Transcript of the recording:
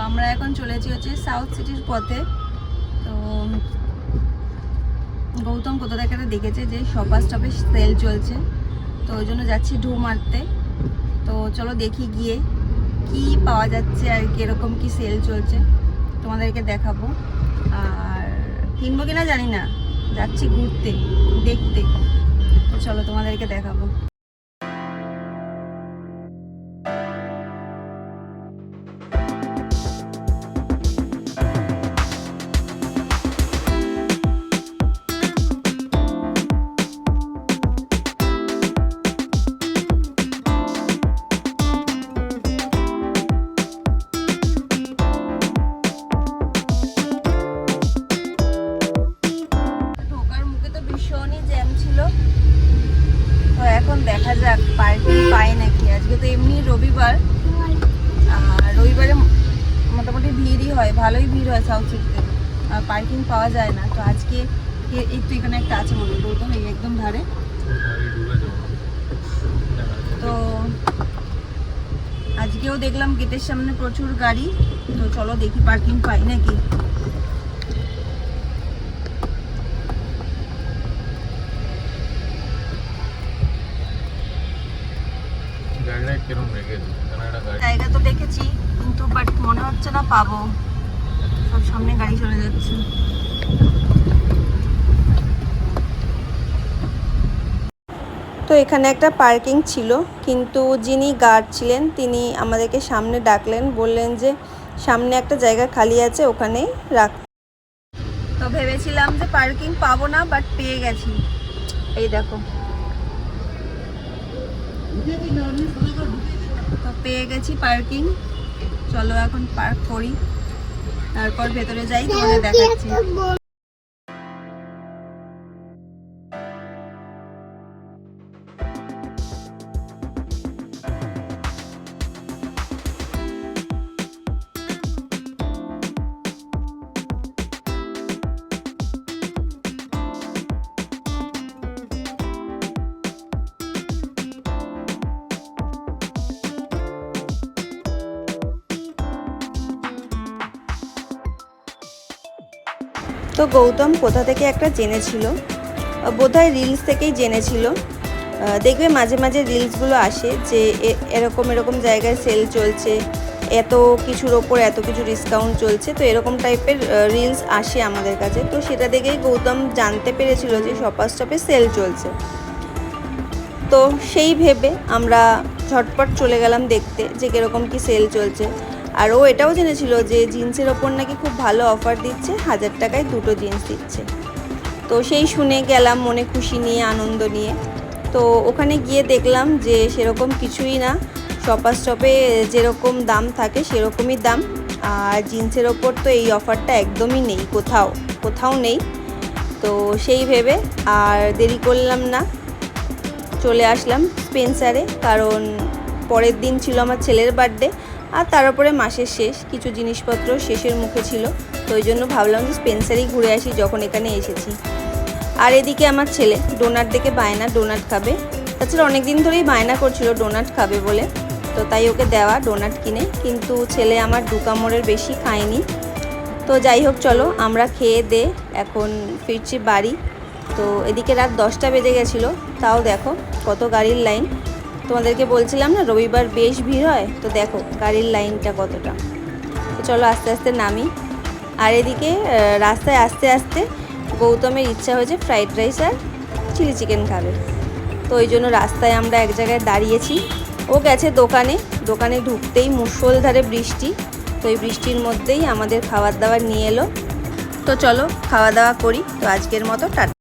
আমরা এখন চলেছি হচ্ছে সাউথ সিটির পথে। তো গৌতম কোথা থেকে দেখেছে যে শপার স্টপে সেল চলছে, তো ওই জন্য যাচ্ছি ঢু মারতে। তো চলো দেখি গিয়ে কি পাওয়া যাচ্ছে আর কিরকম কি সেল চলছে তোমাদেরকে দেখাবো। আর কিনবো কিনা জানি না, যাচ্ছি ঘুরতে দেখতে। তো চলো তোমাদেরকে দেখাবো। এখন দেখা যাক পার্কিং পায় নাকি। আজকে তো এমনি রবিবার, আর রবিবারে মোটামুটি ভিড়ই হয়, ভালোই ভিড় হয় সাউথ সিটিতে, আর পার্কিং পাওয়া যায় না। তো আজকে এই তো এখানে একটা আছে মনে গৌতম, এই একদম ধারে। তো আজকেও দেখলাম গেটের সামনে প্রচুর গাড়ি। তো চলো দেখি পার্কিং পাই নাকি। জায়গা তো দেখেছি কিন্তু বাট মনে হচ্ছে না পাবো, সব সামনে গাড়ি চলে যাচ্ছে। তো এখানে একটা পার্কিং ছিল, কিন্তু যিনি গার্ড ছিলেন তিনি আমাদেরকে সামনে ডাকলেন, বললেন যে সামনে একটা জায়গা খালি আছে, ওখানেই রাখ। তো ভেবেছিলাম যে পার্কিং পাবো না, বাট পেয়ে গেছি। এই দেখো, তো পেয়ে গেছি পার্কিং। চলো এখন পার্ক করি, তারপর ভেতরে যাই, তোমাদের দেখাচ্ছি। তো গৌতম কোথা থেকে একটা জেনেছিল, বোধহয় রিলস থেকেই জেনেছিল। দেখবে মাঝে মাঝে রিলসগুলো আসে যে এরকম এরকম জায়গায় সেল চলছে, এত কিছুর ওপর এত কিছু ডিসকাউন্ট চলছে। তো এরকম টাইপের রিলস আসে আমাদের কাছে। তো সেটা দেখেই গৌতম জানতে পেরেছিল যে শপার স্টপে সেল চলছে। তো সেই ভেবে আমরা ঝটপট চলে গেলাম দেখতে যে কীরকম কি সেল চলছে। আর ও এটাও জেনেছিল যে জিন্সের ওপর নাকি খুব ভালো অফার দিচ্ছে, 1000 টাকায় 2টো জিন্স দিচ্ছে। তো সেই শুনে গেলাম মনে খুশি নিয়ে, আনন্দ নিয়ে। তো ওখানে গিয়ে দেখলাম যে সেরকম কিছুই না, শপার স্টপে যেরকম দাম থাকে সেরকমই দাম। আর জিন্সের ওপর তো এই অফারটা একদমই নেই, কোথাও নেই। তো সেই ভেবে আর দেরি করলাম না, চলে আসলাম স্পেন্সারে। কারণ পরের দিন ছিল আমার ছেলের বার্থডে, আর তার উপরে মাসের শেষ, কিছু জিনিসপত্র শেষের মুখে ছিল। তো ওই জন্য ভাবলাম যে স্পেন্সারেই ঘুরে আসি যখন এখানে এসেছি। আর এদিকে আমার ছেলে ডোনাট দেখে বায়না, ডোনাট খাবে। তাছাড়া অনেক দিন ধরেই বায়না করছিল ডোনাট খাবে বলে, তো তাই ওকে দেওয়া ডোনাট কিনে। কিন্তু ছেলে আমার 2 কামড়ের বেশি খায়নি। তো যাই হোক, চলো আমরা খেয়ে দে এখন ফিরছি বাড়ি। তো এদিকে রাত 10টা বেজে গেছিলো, তাও দেখো কত গাড়ির লাইন। তোমাদেরকে বলছিলাম না রবিবার বেশ ভিড় হয়, তো দেখো গাড়ির লাইনটা কতটা। তো চলো আস্তে আস্তে নামি। আর এদিকে রাস্তায় আস্তে আস্তে গৌতমের ইচ্ছা হয়েছে ফ্রাইড রাইস আর চিলি চিকেন খাবে। তো ওই জন্য রাস্তায় আমরা এক জায়গায় দাঁড়িয়েছি। ও গেছে দোকানে ঢুকতেই মুষলধারে বৃষ্টি। তো এই বৃষ্টির মধ্যেই আমাদের খাবার দাবার নিয়ে এলো। তো চলো খাওয়া দাওয়া করি। তো আজকের মতো টাটা।